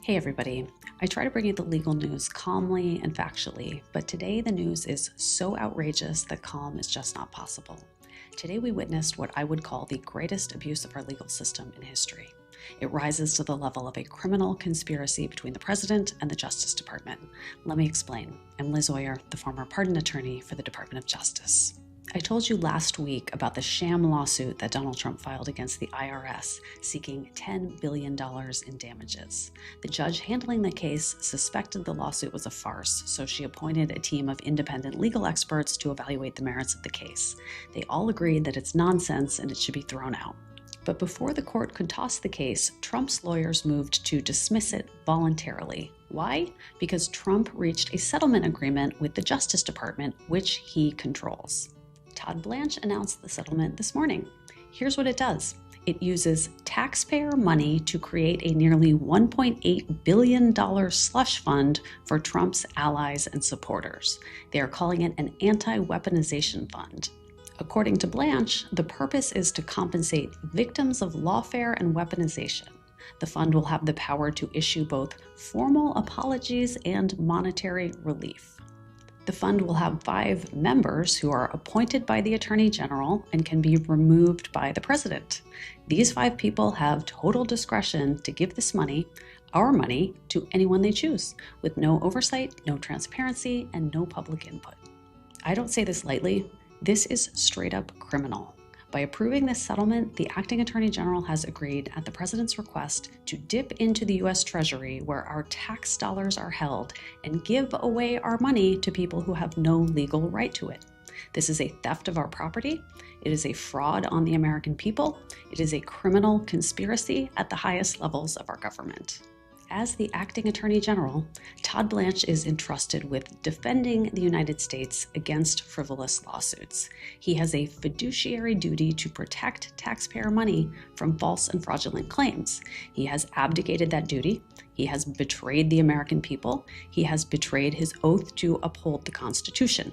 Hey everybody, I try to bring you the legal news calmly and factually, but today the news is so outrageous that calm is just not possible. Today we witnessed what I would call the greatest abuse of our legal system in history. It rises to the level of a criminal conspiracy between the president and the Justice Department. Let me explain. I'm Liz Oyer, the former pardon attorney for the Department of Justice. I told you last week about the sham lawsuit that Donald Trump filed against the IRS, seeking $10 billion in damages. The judge handling the case suspected the lawsuit was a farce, so she appointed a team of independent legal experts to evaluate the merits of the case. They all agreed that it's nonsense and it should be thrown out. But before the court could toss the case, Trump's lawyers moved to dismiss it voluntarily. Why? Because Trump reached a settlement agreement with the Justice Department, which he controls. Todd Blanche announced the settlement this morning. Here's what it does. It uses taxpayer money to create a nearly $1.8 billion slush fund for Trump's allies and supporters. They are calling it an anti-weaponization fund. According to Blanche, the purpose is to compensate victims of lawfare and weaponization. The fund will have the power to issue both formal apologies and monetary relief. The fund will have 5 members who are appointed by the Attorney General and can be removed by the President. These 5 people have total discretion to give this money, our money, to anyone they choose, with no oversight, no transparency, and no public input. I don't say this lightly. This is straight up criminal. By approving this settlement, the acting Attorney General has agreed at the President's request to dip into the U.S. Treasury where our tax dollars are held and give away our money to people who have no legal right to it. This is a theft of our property. It is a fraud on the American people. It is a criminal conspiracy at the highest levels of our government. As the acting Attorney General, Todd Blanche is entrusted with defending the United States against frivolous lawsuits. He has a fiduciary duty to protect taxpayer money from false and fraudulent claims. He has abdicated that duty. He has betrayed the American people. He has betrayed his oath to uphold the Constitution.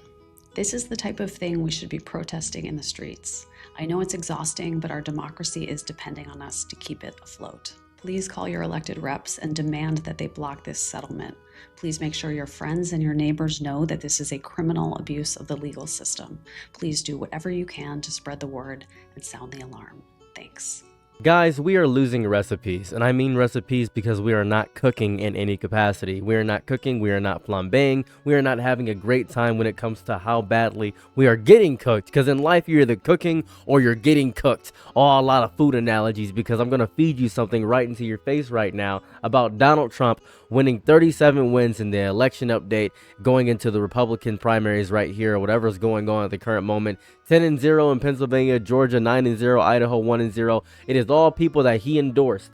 This is the type of thing we should be protesting in the streets. I know it's exhausting, but our democracy is depending on us to keep it afloat. Please call your elected reps and demand that they block this settlement. Please make sure your friends and your neighbors know that this is a criminal abuse of the legal system. Please do whatever you can to spread the word and sound the alarm. Thanks. Guys, we are losing recipes, and I mean recipes because we are not cooking in any capacity. We are not cooking, we are not flambeing, we are not having a great time when it comes to how badly we are getting cooked, because in life you're either cooking or you're getting cooked. Oh, a lot of food analogies, because I'm going to feed you something right into your face right now about Donald Trump winning 37 wins in the election update, going into the Republican primaries right here, or whatever is going on at the current moment. 10-0 in Pennsylvania, Georgia 9-0, Idaho 1-0. It is all people that he endorsed.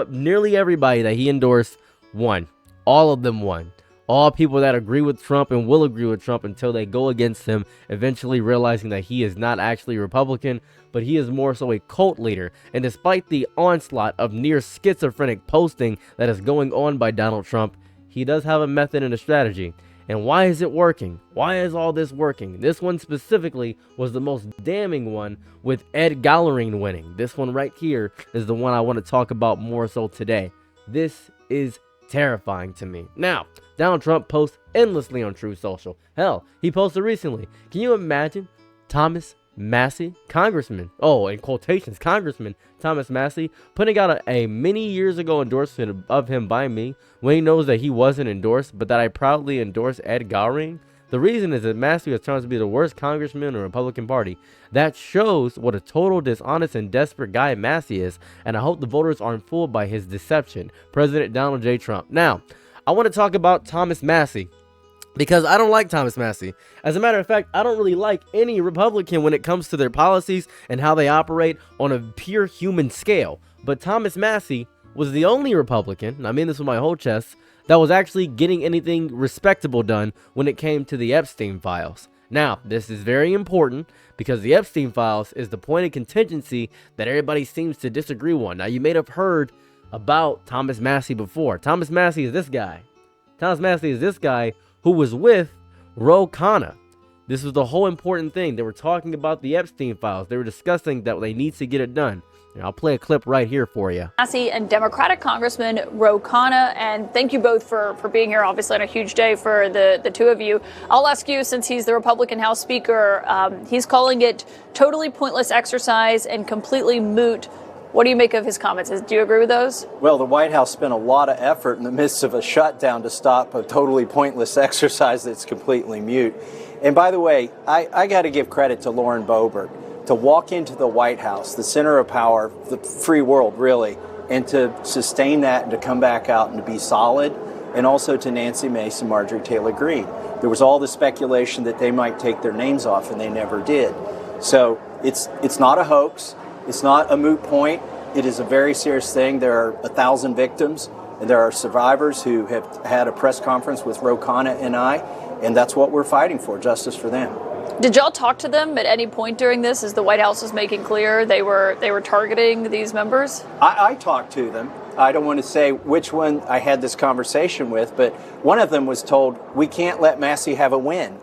Nearly everybody that he endorsed won. All of them won. All people that agree with Trump and will agree with Trump until they go against him, eventually realizing that he is not actually Republican, but he is more so a cult leader. And despite the onslaught of near schizophrenic posting that is going on by Donald Trump, he does have a method and a strategy. And why is it working? Why is all this working? This one specifically was the most damning one, with Ed Gallery winning. This one right here is the one I want to talk about more so today. This is terrifying to me. Now, Donald Trump posts endlessly on Truth Social. Hell, he posted recently. Can you imagine Thomas Massie, Congressman, in quotations, Congressman Thomas Massie, putting out a many years ago endorsement of him by me when he knows that he wasn't endorsed, but that I proudly endorse Ed Gallery? The reason is that Massie has turned out to be the worst congressman in the Republican Party. That shows what a total dishonest and desperate guy Massie is, and I hope the voters aren't fooled by his deception. President Donald J. Trump. Now, I want to talk about Thomas Massie, because I don't like Thomas Massie. As a matter of fact, I don't really like any Republican when it comes to their policies and how they operate on a pure human scale. But Thomas Massie was the only Republican, and I mean this with my whole chest, that was actually getting anything respectable done when it came to the Epstein files. Now, this is very important because the Epstein files is the point of contingency that everybody seems to disagree on. Now, you may have heard about Thomas Massie before. Thomas Massie is this guy. Thomas Massie is this guy who was with Ro Khanna. This was the whole important thing. They were talking about the Epstein files. They were discussing that they need to get it done. I'll play a clip right here for you. Massie and Democratic Congressman Ro-Khanna, and thank you both for being here, obviously on a huge day for the two of you. I'll ask you, since he's the Republican House Speaker, he's calling it totally pointless exercise and completely moot. What do you make of his comments? Do you agree with those? Well, the White House spent a lot of effort in the midst of a shutdown to stop a totally pointless exercise that's completely mute. And by the way, I got to give credit to Lauren Boebert to walk into the White House, the center of power, the free world, really, and to sustain that and to come back out and to be solid, and also to Nancy Mace and Marjorie Taylor Greene. There was all the speculation that they might take their names off, and they never did. So it's not a hoax. It's not a moot point. It is a very serious thing. There are 1,000 victims, and there are survivors who have had a press conference with Ro-Khanna and I, and that's what we're fighting for, justice for them. Did y'all talk to them at any point during this, as the White House was making clear they were targeting these members? I talked to them. I don't want to say which one I had this conversation with, but one of them was told, we can't let Massie have a win.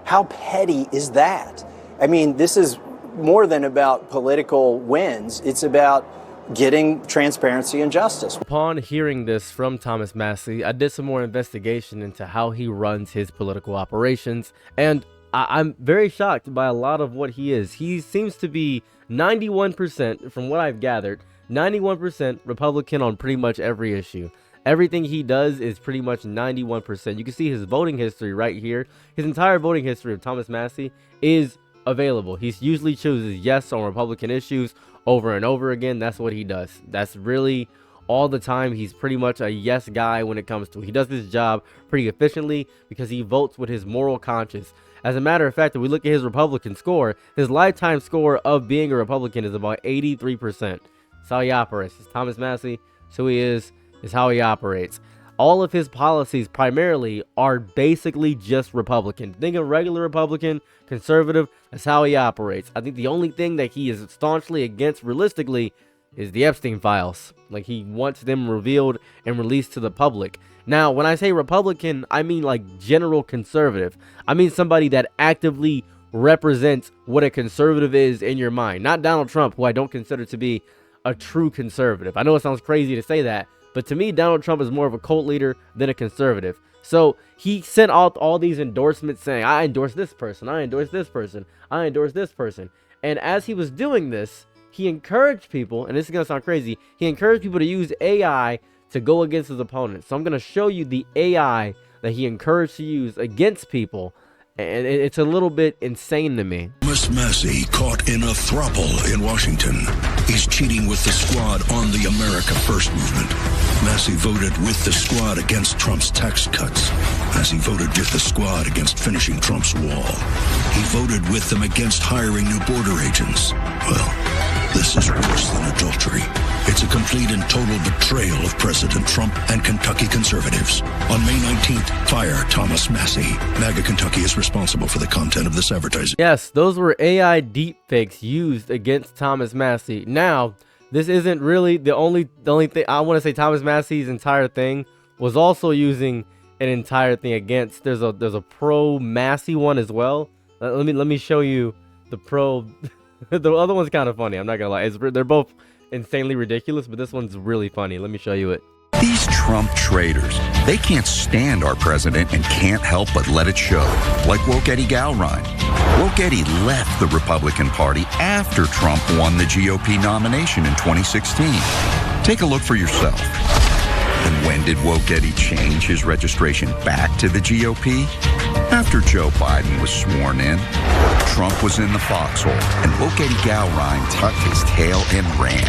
How petty is that? I mean, this is more than about political wins. It's about getting transparency and justice. Upon hearing this from Thomas Massie, I did some more investigation into how he runs his political operations, and I'm very shocked by a lot of what he is. He seems to be 91%, from what I've gathered, 91% Republican on pretty much every issue. Everything he does is pretty much 91%. You can see his voting history right here. His entire voting history of Thomas Massie is available. He usually chooses yes on Republican issues over and over again. That's what he does. That's really all the time. He's pretty much a yes guy when it comes to it. He does this job pretty efficiently because he votes with his moral conscience. As a matter of fact, if we look at his Republican score, his lifetime score of being a Republican is about 83%. That's how he operates. It's Thomas Massie. It's who he is how he operates. All of his policies primarily are basically just Republican. Think of regular Republican, conservative, that's how he operates. I think the only thing that he is staunchly against realistically is the Epstein files. Like, he wants them revealed and released to the public. Now, when I say Republican, I mean like general conservative. I mean somebody that actively represents what a conservative is in your mind. Not Donald Trump, who I don't consider to be a true conservative. I know it sounds crazy to say that, but to me, Donald Trump is more of a cult leader than a conservative. So he sent out all these endorsements saying, I endorse this person, I endorse this person, I endorse this person. And as he was doing this, he encouraged people, and this is going to sound crazy, he encouraged people to use AI to go against his opponents. So I'm going to show you the AI that he encouraged to use against people, and it's a little bit insane to me. Thomas Massie caught in a throuple in Washington. He's cheating with the squad on the America First movement. Massie voted with the squad against Trump's tax cuts. Massie voted with the squad against finishing Trump's wall. He voted with them against hiring new border agents. Well, this is worse than adultery. It's a complete and total betrayal of President Trump and Kentucky conservatives. On May 19th, fire Thomas Massie. MAGA Kentucky is responsible for the content of this advertising. Yes, those were AI deepfakes used against Thomas Massie. Now, this isn't really the only thing. I want to say Thomas Massie's entire thing was also using an entire thing against. There's a pro Massie one as well. Let me show you the pro. The other one's kind of funny. I'm not gonna lie. They're both insanely ridiculous, but this one's really funny. Let me show you it. These Trump traitors, they can't stand our president and can't help but let it show. Like woke Eddie Galrine. Woke Eddie left the Republican Party after Trump won the GOP nomination in 2016. Take a look for yourself. And when did woke Eddie change his registration back to the GOP? After Joe Biden was sworn in, Trump was in the foxhole, and woke Eddie Galrine tucked his tail and ran.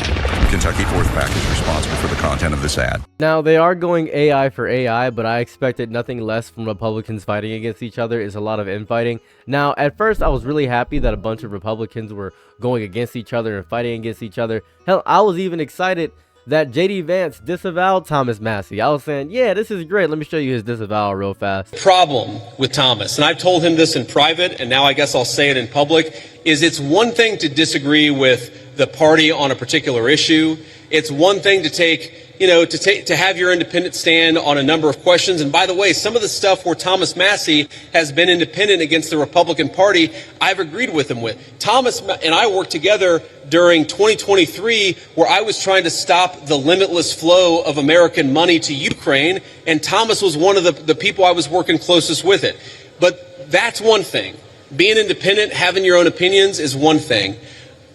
Kentucky Fourth PAC is responsible for the content of this ad. Now, they are going AI for AI, but I expected nothing less from Republicans fighting against each other. Is a lot of infighting. Now, at first, I was really happy that a bunch of Republicans were going against each other and fighting against each other. Hell, I was even excited that J.D. Vance disavowed Thomas Massie. I was saying, yeah, this is great. Let me show you his disavowal real fast. Problem with Thomas, and I've told him this in private, and now I guess I'll say it in public, is it's one thing to disagree with the party on a particular issue. It's one thing to to have your independent stand on a number of questions. And by the way, some of the stuff where Thomas Massie has been independent against the Republican Party, I've agreed with him with. Thomas and I worked together during 2023, where I was trying to stop the limitless flow of American money to Ukraine, and Thomas was one of the people I was working closest with it. But that's one thing. Being independent, having your own opinions is one thing.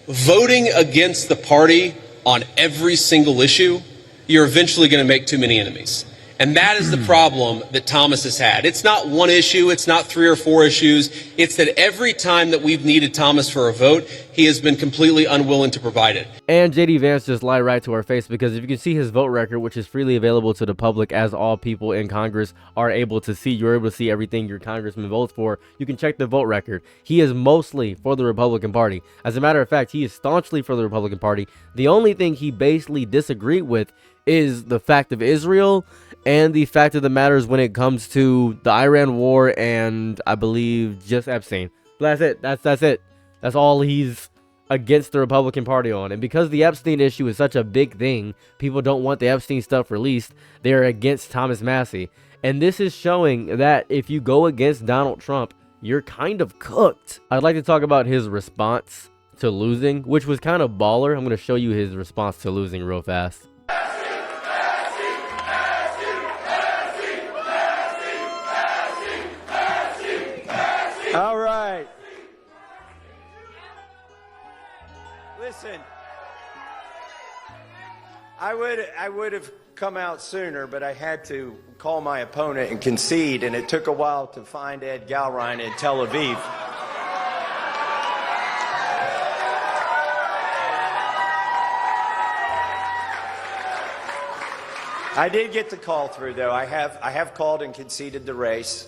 Voting against the party on every single issue, you're eventually going to make too many enemies. And that is the problem that Thomas has had. It's not one issue. It's not 3 or 4 issues. It's that every time that we've needed Thomas for a vote, he has been completely unwilling to provide it. And JD Vance just lied right to our face, because if you can see his vote record, which is freely available to the public, as all people in Congress are able to see, you're able to see everything your congressman votes for. You can check the vote record. He is mostly for the Republican Party. As a matter of fact, he is staunchly for the Republican Party. The only thing he basically disagreed with is the fact of Israel and the fact of the matter is when it comes to the Iran war and I believe just Epstein. That's it. That's it. That's all he's against the Republican Party on. And because the Epstein issue is such a big thing, people don't want the Epstein stuff released. They're against Thomas Massie. And this is showing that if you go against Donald Trump, you're kind of cooked. I'd like to talk about his response to losing, which was kind of baller. I'm going to show you his response to losing real fast. All right. Listen, I would have come out sooner, but I had to call my opponent and concede, and it took a while to find Ed Galrine in Tel Aviv. I did get the call through, though. I have called and conceded the race.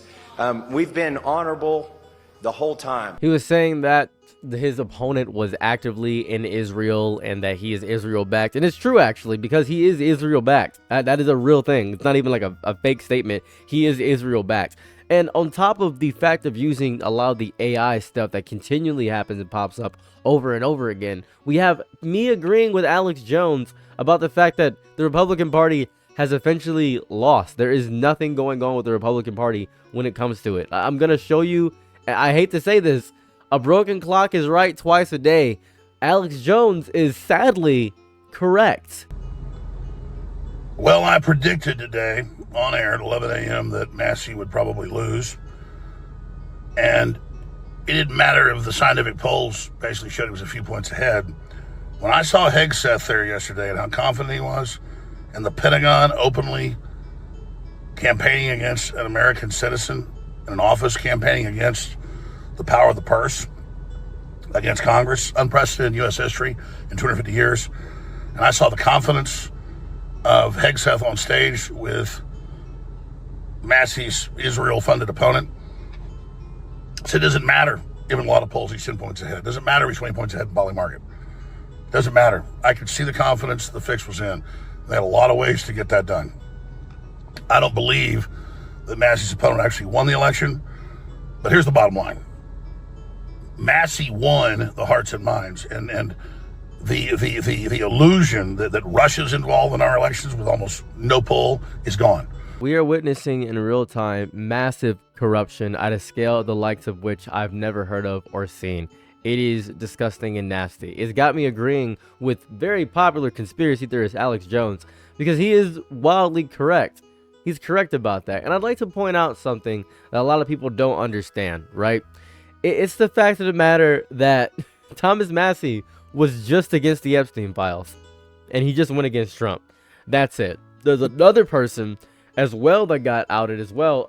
We've been honorable the whole time. He was saying that his opponent was actively in Israel and that he is Israel backed. And it's true, actually, because he is Israel backed. That is a real thing. It's not even like a fake statement. He is Israel backed. And on top of the fact of using a lot of the AI stuff that continually happens and pops up over and over again, we have me agreeing with Alex Jones about the fact that the Republican Party has eventually lost. There is nothing going on with the Republican Party when it comes to it. I'm going to show you, I hate to say this, a broken clock is right twice a day. Alex Jones is sadly correct. Well, I predicted today on air at 11 a.m. that Massie would probably lose. And it didn't matter if the scientific polls basically showed he was a few points ahead. When I saw Hegseth there yesterday and how confident he was, and the Pentagon openly campaigning against an American citizen in an office, campaigning against the power of the purse, against Congress, unprecedented in U.S. history in 250 years. And I saw the confidence of Hegseth on stage with Massie's Israel-funded opponent. So it doesn't matter, given a lot of polls, he's 10 points ahead. It doesn't matter if he's 20 points ahead in Bali Market. It doesn't matter. I could see the confidence, the fix was in. They had a lot of ways to get that done. I don't believe that Massie's opponent actually won the election, but here's the bottom line. Massie won the hearts and minds, and the illusion that Russia's involved in our elections with almost no pull is gone. We are witnessing in real time massive corruption at a scale the likes of which I've never heard of or seen. It is disgusting and nasty. It's got me agreeing with very popular conspiracy theorist Alex Jones, because he is wildly correct. He's correct about that. And I'd like to point out something that a lot of people don't understand, right? It's the fact of the matter that Thomas Massie was just against the Epstein files, and he just went against Trump. That's it. There's another person as well that got outed as well,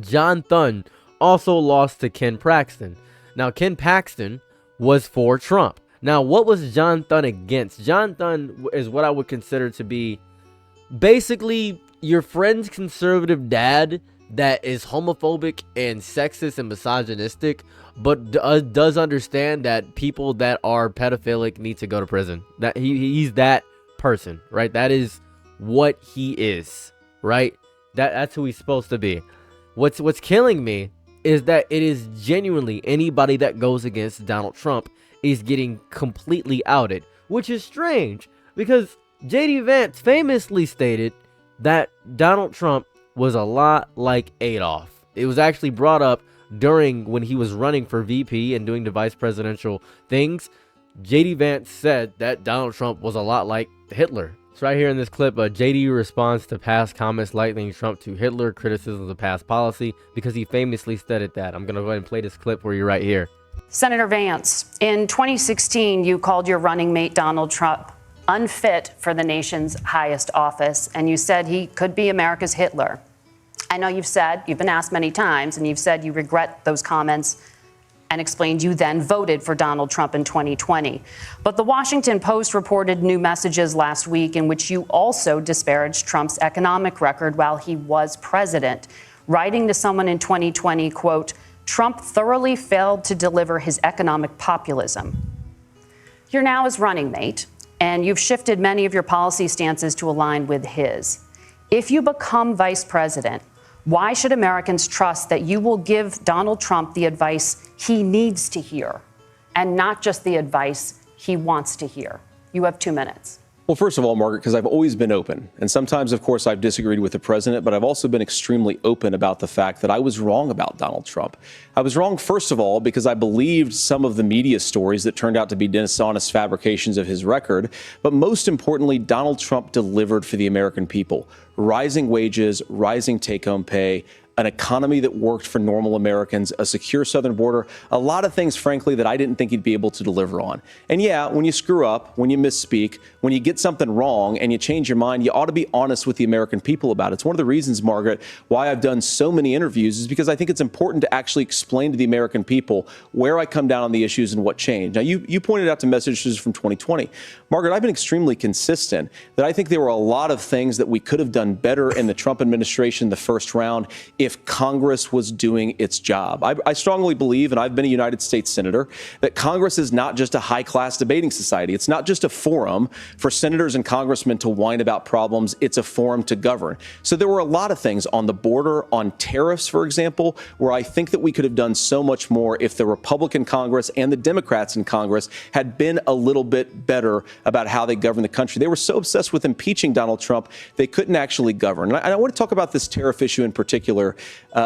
John Thun, also lost to Ken Paxton. Now, Ken Paxton was for Trump. Now, what was John Thun against? John Thun is what I would consider to be basically your friend's conservative dad that is homophobic and sexist and misogynistic, but does understand that people that are pedophilic need to go to prison. That he's that person, right? That is what he is, right? That's who he's supposed to be. What's killing me is that it is genuinely anybody that goes against Donald Trump is getting completely outed, which is strange Because JD Vance famously stated that Donald Trump was a lot like Adolf. It was actually brought up during when he was running for VP and doing the vice presidential things. JD Vance said that Donald Trump was a lot like Hitler. It's right here in this clip. JD responds to past comments likening Trump to Hitler, criticisms of past policy, because he famously stated that. I'm going to go ahead and play this clip for you right here. Senator Vance, in 2016, you called your running mate Donald Trump unfit for the nation's highest office, and you said he could be America's Hitler. I know you've been asked many times, and you've said you regret those comments and explained you then voted for Donald Trump in 2020. But the Washington Post reported new messages last week in which you also disparaged Trump's economic record while he was president, writing to someone in 2020, quote, Trump thoroughly failed to deliver his economic populism. You're now his running mate, and you've shifted many of your policy stances to align with his. If you become vice president, why should Americans trust that you will give Donald Trump the advice he needs to hear and not just the advice he wants to hear? You have 2 minutes. Well, first of all, Margaret, because I've always been open. And sometimes, of course, I've disagreed with the president, but I've also been extremely open about the fact that I was wrong about Donald Trump. I was wrong, first of all, because I believed some of the media stories that turned out to be dishonest fabrications of his record. But most importantly, Donald Trump delivered for the American people. Rising wages, rising take-home pay, an economy that worked for normal Americans, a secure southern border, a lot of things, frankly, that I didn't think he'd be able to deliver on. And yeah, when you screw up, when you misspeak, when you get something wrong and you change your mind, you ought to be honest with the American people about it. It's one of the reasons, Margaret, why I've done so many interviews is because I think it's important to actually explain to the American people where I come down on the issues and what changed. Now, you pointed out to messages from 2020. Margaret, I've been extremely consistent that I think there were a lot of things that we could have done better in the Trump administration the first round if Congress was doing its job. I strongly believe, and I've been a United States Senator, that Congress is not just a high-class debating society. It's not just a forum for senators and congressmen to whine about problems. It's a forum to govern. So there were a lot of things on the border, on tariffs, for example, where I think that we could have done so much more if the Republican Congress and the Democrats in Congress had been a little bit better about how they govern the country. They were so obsessed with impeaching Donald Trump, they couldn't actually govern. And I want to talk about this tariff issue in particular,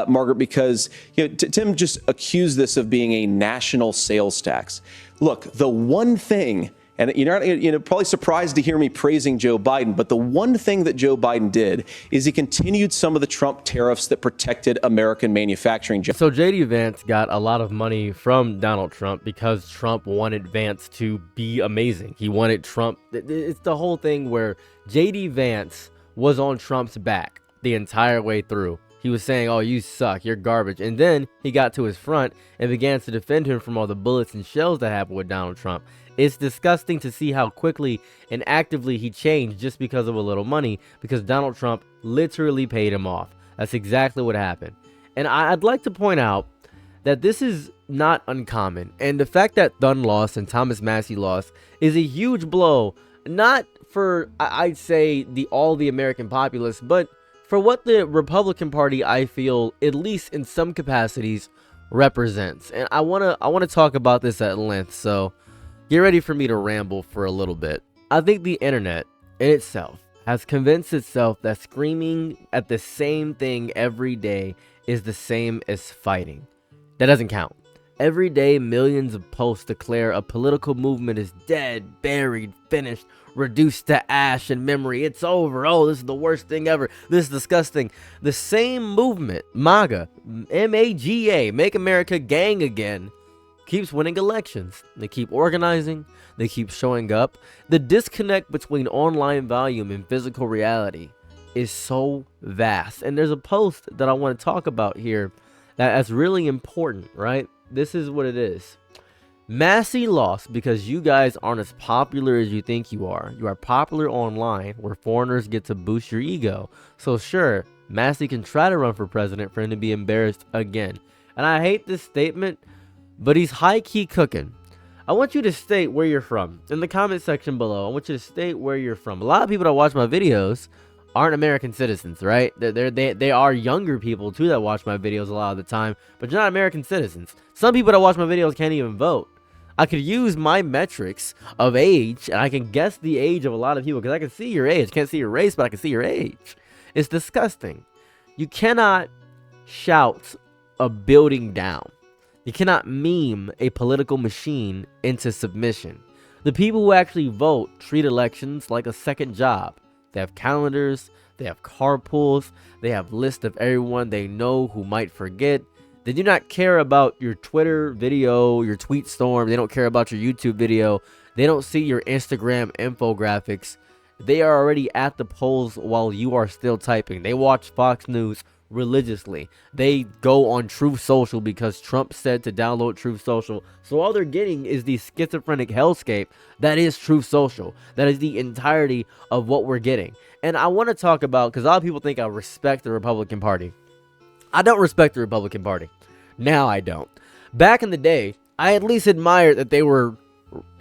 Margaret, because Tim just accused this of being a national sales tax. Look, the one thing, and you're probably surprised to hear me praising Joe Biden, but the one thing that Joe Biden did is he continued some of the Trump tariffs that protected American manufacturing jobs. So JD Vance got a lot of money from Donald Trump because Trump wanted Vance to be amazing. He wanted Trump. It's the whole thing where JD Vance was on Trump's back the entire way through. He was saying, oh, you suck, you're garbage. And then he got to his front and began to defend him from all the bullets and shells that happened with Donald Trump. It's disgusting to see how quickly and actively he changed just because of a little money, because Donald Trump literally paid him off. That's exactly what happened. And I'd like to point out that this is not uncommon. And the fact that Thun lost and Thomas Massie lost is a huge blow, not for, I'd say, all the American populace, but for what the Republican Party, I feel, at least in some capacities, represents. And I want to talk about this at length, so get ready for me to ramble for a little bit. I think the internet in itself has convinced itself that screaming at the same thing every day is the same as fighting. That doesn't count. Every day, millions of posts declare a political movement is dead, buried, finished, reduced to ash and memory. It's over. Oh, this is the worst thing ever. This is disgusting. The same movement, MAGA, M-A-G-A, Make America Gang Again, keeps winning elections. They keep organizing. They keep showing up. The disconnect between online volume and physical reality is so vast. And there's a post that I want to talk about here that's really important, right? This is what it is. Massie lost because you guys aren't as popular as you think you are. You are popular online where foreigners get to boost your ego. So sure, Massie can try to run for president for him to be embarrassed again. And I hate this statement, but he's high-key cooking. I want you to state where you're from. In the comment section below, I want you to state where you're from. A lot of people that watch my videos aren't American citizens, right? They are younger people too that watch my videos a lot of the time, but you're not American citizens. Some people that watch my videos can't even vote. I could use my metrics of age, and I can guess the age of a lot of people because I can see your age. Can't see your race, but I can see your age. It's disgusting. You cannot shout a building down. You cannot meme a political machine into submission. The people who actually vote treat elections like a second job. They have calendars, they have carpools, they have lists of everyone they know who might forget. They do not care about your Twitter video, your tweet storm. They don't care about your YouTube video. They don't see your Instagram infographics. They are already at the polls while you are still typing. They watch Fox News religiously. They go on Truth Social because Trump said to download Truth Social. So all they're getting is the schizophrenic hellscape that is Truth Social. That is the entirety of what we're getting. And I want to talk about, because a lot of people think I respect the Republican Party. I don't respect the Republican Party. Now I don't. Back in the day, I at least admired that they were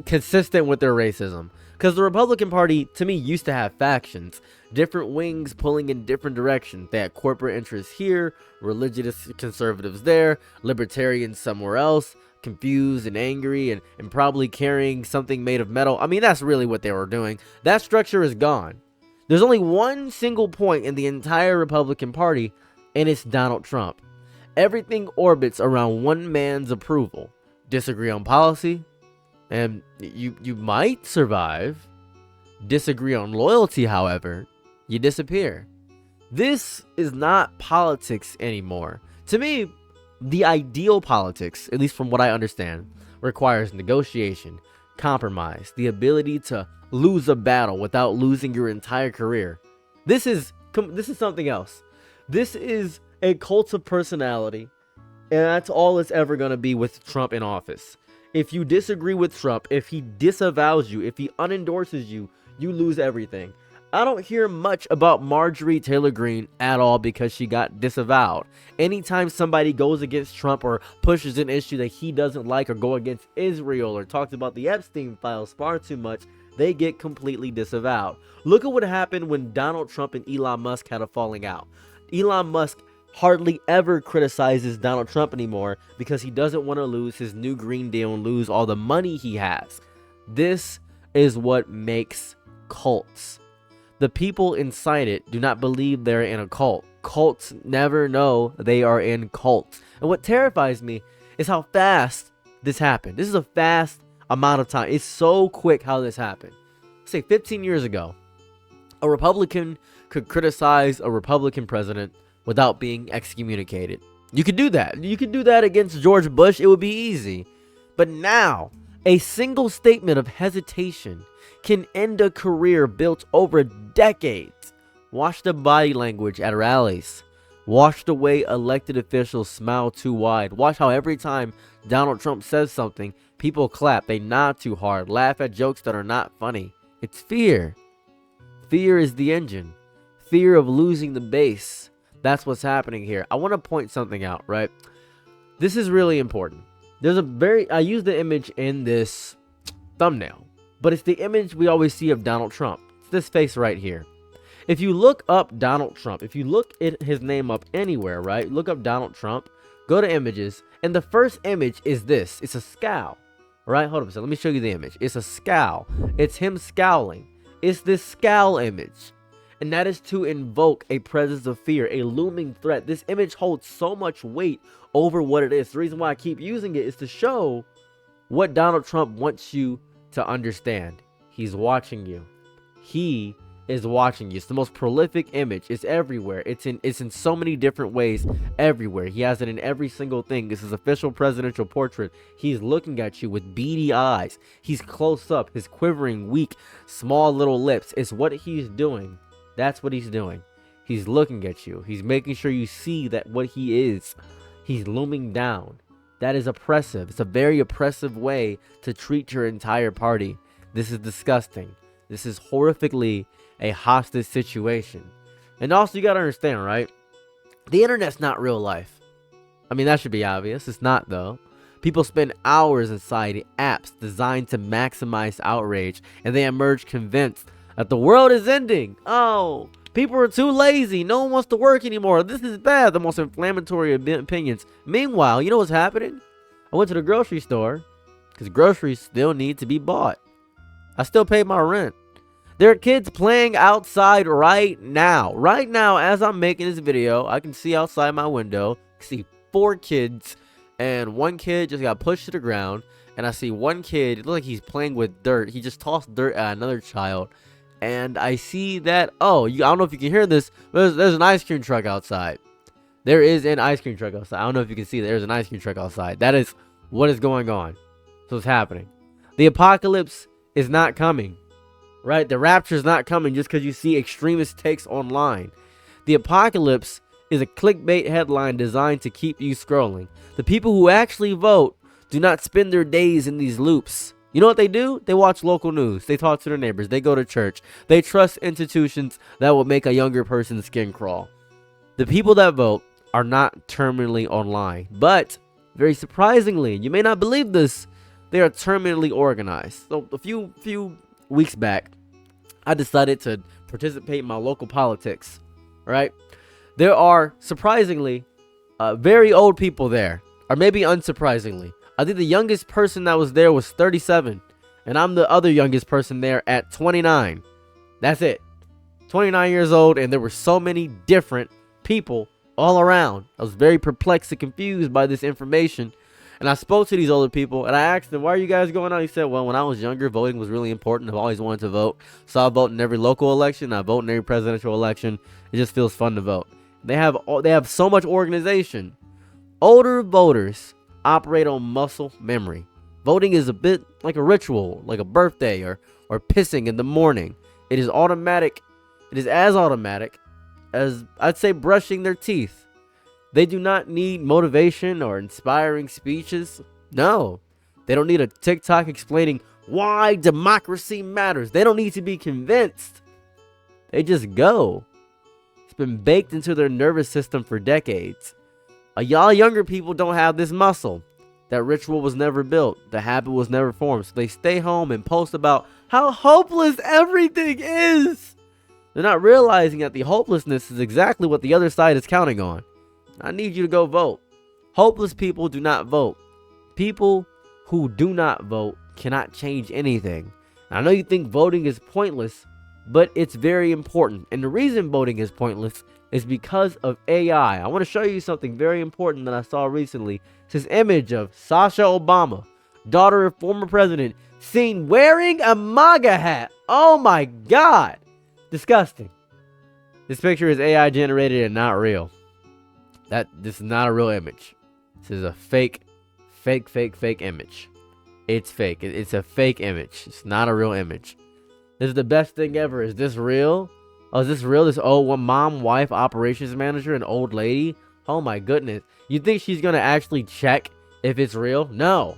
consistent with their racism. Because the Republican Party, to me, used to have factions. Different wings pulling in different directions. They had corporate interests here, religious conservatives there, libertarians somewhere else, confused and angry and probably carrying something made of metal. I mean, that's really what they were doing. That structure is gone. There's only one single point in the entire Republican Party, and it's Donald Trump. Everything orbits around one man's approval. Disagree on policy, and you might survive. Disagree on loyalty, however, you disappear. This is not politics anymore. To me, the ideal politics, at least from what I understand, requires negotiation, compromise, the ability to lose a battle without losing your entire career. This is something else. This is a cult of personality, and that's all it's ever going to be with Trump in office. If you disagree with Trump, if he disavows you, if he unendorses you, you lose everything. I don't hear much about Marjorie Taylor Greene at all because she got disavowed. Anytime somebody goes against Trump or pushes an issue that he doesn't like or go against Israel or talks about the Epstein files far too much, they get completely disavowed. Look at what happened when Donald Trump and Elon Musk had a falling out. Elon Musk hardly ever criticizes Donald Trump anymore because he doesn't want to lose his new Green Deal and lose all the money he has. This is what makes cults. The people inside it do not believe they're in a cult. Cults never know they are in cults. And what terrifies me is how fast this happened. This is a fast amount of time. It's so quick how this happened. Say 15 years ago, a Republican could criticize a Republican president without being excommunicated. You could do that. You could do that against George Bush. It would be easy. But now, a single statement of hesitation can end a career built over decades. Watch the body language at rallies. Watch the way elected officials smile too wide. Watch how every time Donald Trump says something, people clap, they nod too hard, laugh at jokes that are not funny. It's fear. Fear is the engine. Fear of losing the base. That's what's happening here. I want to point something out, right? This is really important. I use the image in this thumbnail, but it's the image we always see of Donald Trump. It's this face right here. If you look up Donald Trump, if you look at his name up anywhere, right? Look up Donald Trump, go to images, and the first image is this. It's a scowl, right? Hold up a second. Let me show you the image. It's a scowl. It's him scowling. It's this scowl image. And that is to invoke a presence of fear, a looming threat. This image holds so much weight over what it is. The reason why I keep using it is to show what Donald Trump wants you to understand. He's watching you. He is watching you. It's the most prolific image. It's everywhere. It's in so many different ways everywhere. He has it in every single thing. This is official presidential portrait. He's looking at you with beady eyes. He's close up. His quivering, weak, small little lips. It's what he's doing. That's what he's doing. He's looking at you. He's making sure you see that what he is. He's looming down. That is oppressive. It's a very oppressive way to treat your entire party. This is disgusting. This is horrifically a hostage situation. And also, you got to understand, right? The internet's not real life. I mean, that should be obvious. It's not, though. People spend hours inside apps designed to maximize outrage, and they emerge convinced that the world is ending. Oh, people are too lazy. No one wants to work anymore. This is bad. The most inflammatory opinions. Meanwhile, you know what's happening? I went to the grocery store because groceries still need to be bought. I still pay my rent. There are kids playing outside right now. Right now, as I'm making this video, I can see outside my window. I see 4 kids, and one kid just got pushed to the ground. And I see one kid, it looks like he's playing with dirt. He just tossed dirt at another child. And I see that, I don't know if you can hear this, but there's an ice cream truck outside. There is an ice cream truck outside. I don't know if you can see that there's an ice cream truck outside. That is what is going on. So it's happening. The apocalypse is not coming. Right? The rapture is not coming just because you see extremist takes online. The apocalypse is a clickbait headline designed to keep you scrolling. The people who actually vote do not spend their days in these loops. You know what they do? They watch local news. They talk to their neighbors. They go to church. They trust institutions that will make a younger person's skin crawl. The people that vote are not terminally online. But, very surprisingly, you may not believe this, they are terminally organized. So, a few weeks back, I decided to participate in my local politics, right? There are, surprisingly, very old people there, or maybe unsurprisingly. I think the youngest person that was there was 37, and I'm the other youngest person there at 29. That's it. 29 years old, and there were so many different people all around. I was very perplexed and confused by this information. And I spoke to these older people, and I asked them, why are you guys going out? He said, well, when I was younger, voting was really important. I've always wanted to vote. So I vote in every local election. I vote in every presidential election. It just feels fun to vote. They have so much organization. Older voters operate on muscle memory. Voting is a bit like a ritual, like a birthday or pissing in the morning. It is automatic. It is as automatic as, I'd say, brushing their teeth. They do not need motivation or inspiring speeches. No. They don't need a TikTok explaining why democracy matters. They don't need to be convinced. They just go. It's been baked into their nervous system for decades. Y'all younger people don't have this muscle. That ritual was never built. The habit was never formed. So they stay home and post about how hopeless everything is. They're not realizing that the hopelessness is exactly what the other side is counting on. I need you to go vote. Hopeless people do not vote. People who do not vote cannot change anything. I know you think voting is pointless, but it's very important. And the reason voting is pointless is because of AI. I want to show you something very important that I saw recently. It's this image of Sasha Obama, daughter of former president, seen wearing a MAGA hat. Oh my God. Disgusting. This picture is AI generated and not real. This is not a real image. This is a fake image. It's fake. It's a fake image. It's not a real image. This is the best thing ever. Is this real? Oh, is this real? This one mom, wife, operations manager, an old lady. Oh my goodness. You think she's gonna actually check if it's real? No.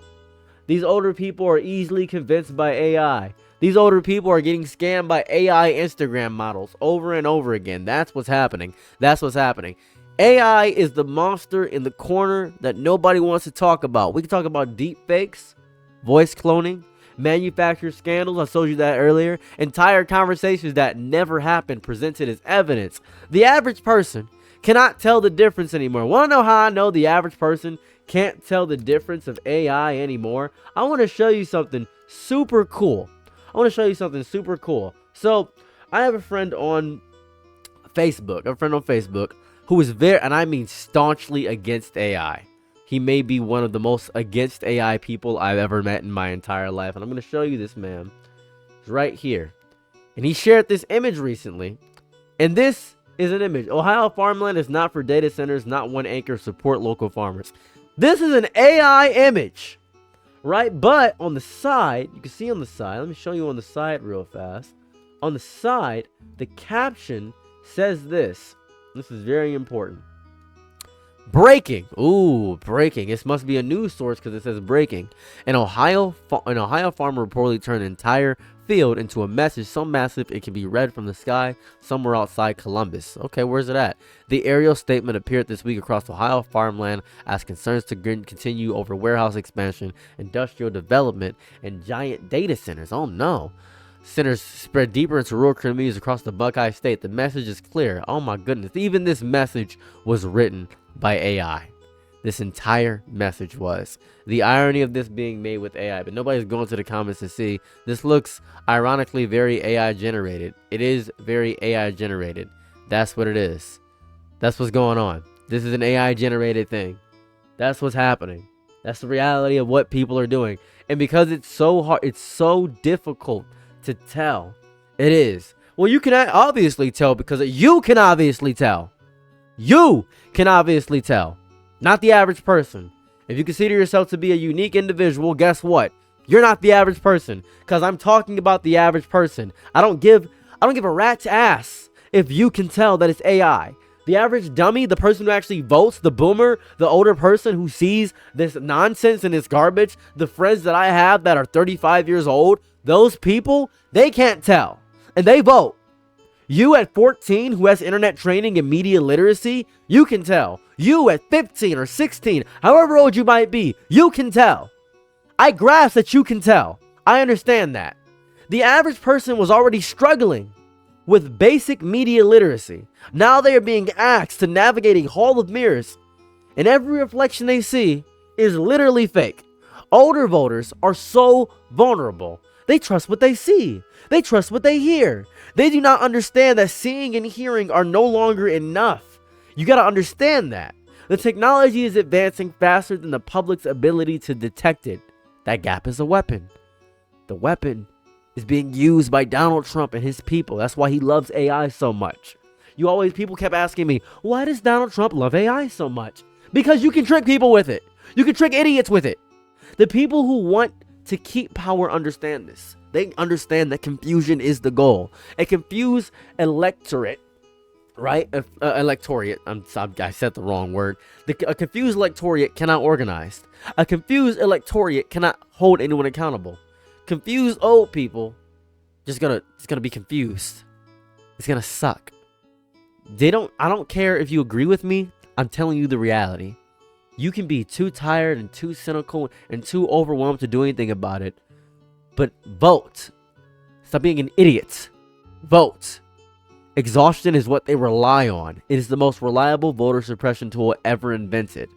These older people are easily convinced by AI. These older people are getting scammed by AI Instagram models over and over again. That's what's happening. That's what's happening. AI is the monster in the corner that nobody wants to talk about. We can talk about deep fakes, voice cloning, manufactured scandals. I told you that earlier. Entire conversations that never happened presented as evidence. The average person cannot tell the difference anymore. Want to know how I know the average person can't tell the difference of AI anymore? I want to show you something super cool. So, I have a friend on Facebook. Who is very, and I mean staunchly against AI. He may be one of the most against AI people I've ever met in my entire life. And I'm going to show you this man. It's right here. And he shared this image recently. And this is an image. Ohio farmland is not for data centers, not one acre, support local farmers. This is an AI image, right? But on the side, you can see on the side, let me show you on the side real fast. On the side, the caption says this. This is very important. Breaking. Ooh, breaking. This must be a news source because it says breaking. An Ohio farmer reportedly turned an entire field into a message so massive it can be read from the sky somewhere outside Columbus. Okay, where's it at? The aerial statement appeared this week across Ohio farmland as concerns to continue over warehouse expansion, industrial development, and giant data centers. Oh no. Centers spread deeper into rural communities across the Buckeye State. The message is clear. Oh my goodness. Even this message was written by AI. this entire message was. The irony of this being made with AI, but nobody's going to the comments to see. This looks ironically very AI generated. It is very AI generated. That's what it is. That's what's going on. This is an AI generated thing. That's what's happening. That's the reality of what people are doing. And because it's so hard, it's so difficult to tell. It is. Well, you can obviously tell because you can obviously tell. You can obviously tell. Not the average person. If you consider yourself to be a unique individual, guess what? You're not the average person. Because I'm talking about the average person. I don't give a rat's ass if you can tell that it's AI. The average dummy, the person who actually votes, the boomer, the older person who sees this nonsense and this garbage, the friends that I have that are 35 years old, those people, they can't tell. And they vote. You at 14 who has internet training and media literacy, you can tell. You at 15 or 16, however old you might be, you can tell. I grasp that you can tell. I understand that. The average person was already struggling with basic media literacy. Now they are being asked to navigate a hall of mirrors, and every reflection they see is literally fake. Older voters are so vulnerable. They trust what they see. They trust what they hear. They do not understand that seeing and hearing are no longer enough. You got to understand that. The technology is advancing faster than the public's ability to detect it. That gap is a weapon. The weapon is being used by Donald Trump and his people. That's why he loves AI so much. People kept asking me, why does Donald Trump love AI so much? Because you can trick people with it. You can trick idiots with it. The people who want to keep power understand this. They understand that confusion is the goal. A confused electorate, right? Electorate. I said the wrong word. A confused electorate cannot organize. A confused electorate cannot hold anyone accountable. Confused old people just gonna be confused. It's gonna suck. I don't care if you agree with me. I'm telling you the reality. You can be too tired and too cynical and too overwhelmed to do anything about it. But vote. Stop being an idiot. Vote. Exhaustion is what they rely on. It is the most reliable voter suppression tool ever invented.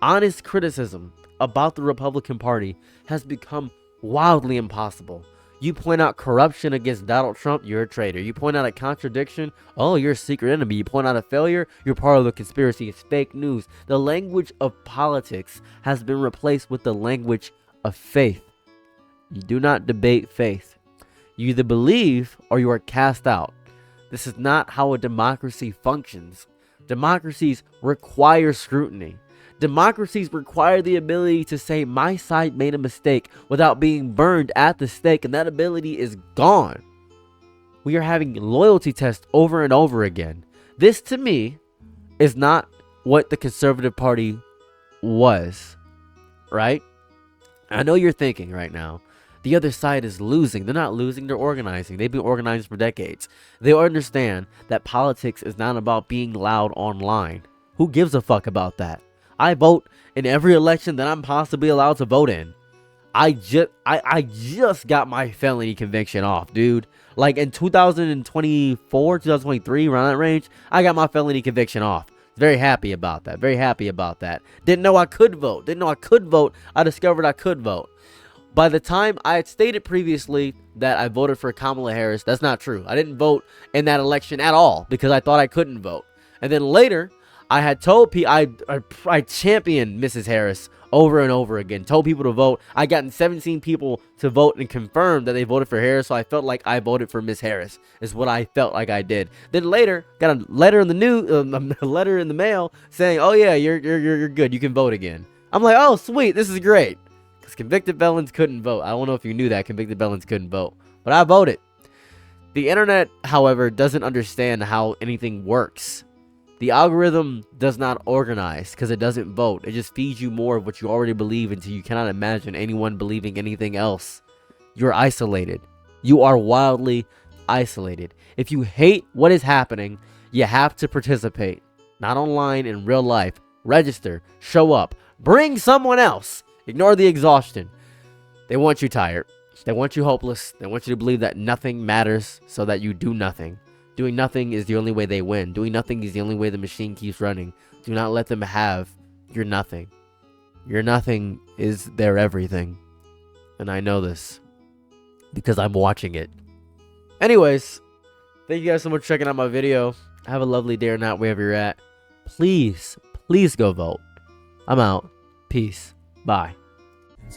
Honest criticism about the Republican Party has become wildly impossible. You point out corruption against Donald Trump, you're a traitor. You point out a contradiction, oh, you're a secret enemy. You point out a failure, you're part of the conspiracy. It's fake news. The language of politics has been replaced with the language of faith. You do not debate faith. You either believe or you are cast out. This is not how a democracy functions. Democracies require scrutiny. Democracies require the ability to say my side made a mistake without being burned at the stake, and that ability is gone. We are having loyalty tests over and over again. This, to me, is not what the Conservative Party was, right? I know you're thinking right now, the other side is losing. They're not losing, they're organizing. They've been organizing for decades. They understand that politics is not about being loud online. Who gives a fuck about that? I vote in every election that I'm possibly allowed to vote in. I just got my felony conviction off, dude. Like in 2024, 2023, around that range, I got my felony conviction off. Very happy about that. Very happy about that. Didn't know I could vote. I discovered I could vote. By the time I had stated previously that I voted for Kamala Harris, that's not true. I didn't vote in that election at all because I thought I couldn't vote. And then later, I had told people, I championed Mrs. Harris over and over again, told people to vote. I gotten 17 people to vote and confirmed that they voted for Harris, so I felt like I voted for Miss Harris, is what I felt like I did. Then later, got a letter in the letter in the mail saying, oh yeah, you're good, you can vote again. I'm like, oh sweet, this is great. Because convicted felons couldn't vote. I don't know if you knew that, convicted felons couldn't vote, but I voted. The internet, however, doesn't understand how anything works. The algorithm does not organize because it doesn't vote. It just feeds you more of what you already believe until you cannot imagine anyone believing anything else. You're isolated. You are wildly isolated. If you hate what is happening, you have to participate. Not online, in real life. Register. Show up. Bring someone else. Ignore the exhaustion. They want you tired. They want you hopeless. They want you to believe that nothing matters so that you do nothing. Doing nothing is the only way they win. Doing nothing is the only way the machine keeps running. Do not let them have You're nothing. Your nothing is their everything. And I know this because I'm watching it. Anyways, thank you guys so much for checking out my video. Have a lovely day or night wherever you're at. Please, please go vote. I'm out. Peace. Bye.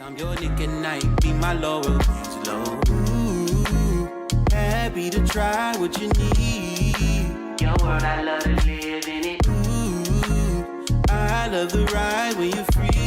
I'm your nigga night, be my Laurel Angelo. Ooh, happy to try what you need. Your world, I love to live in it. Ooh, I love the ride when you're free.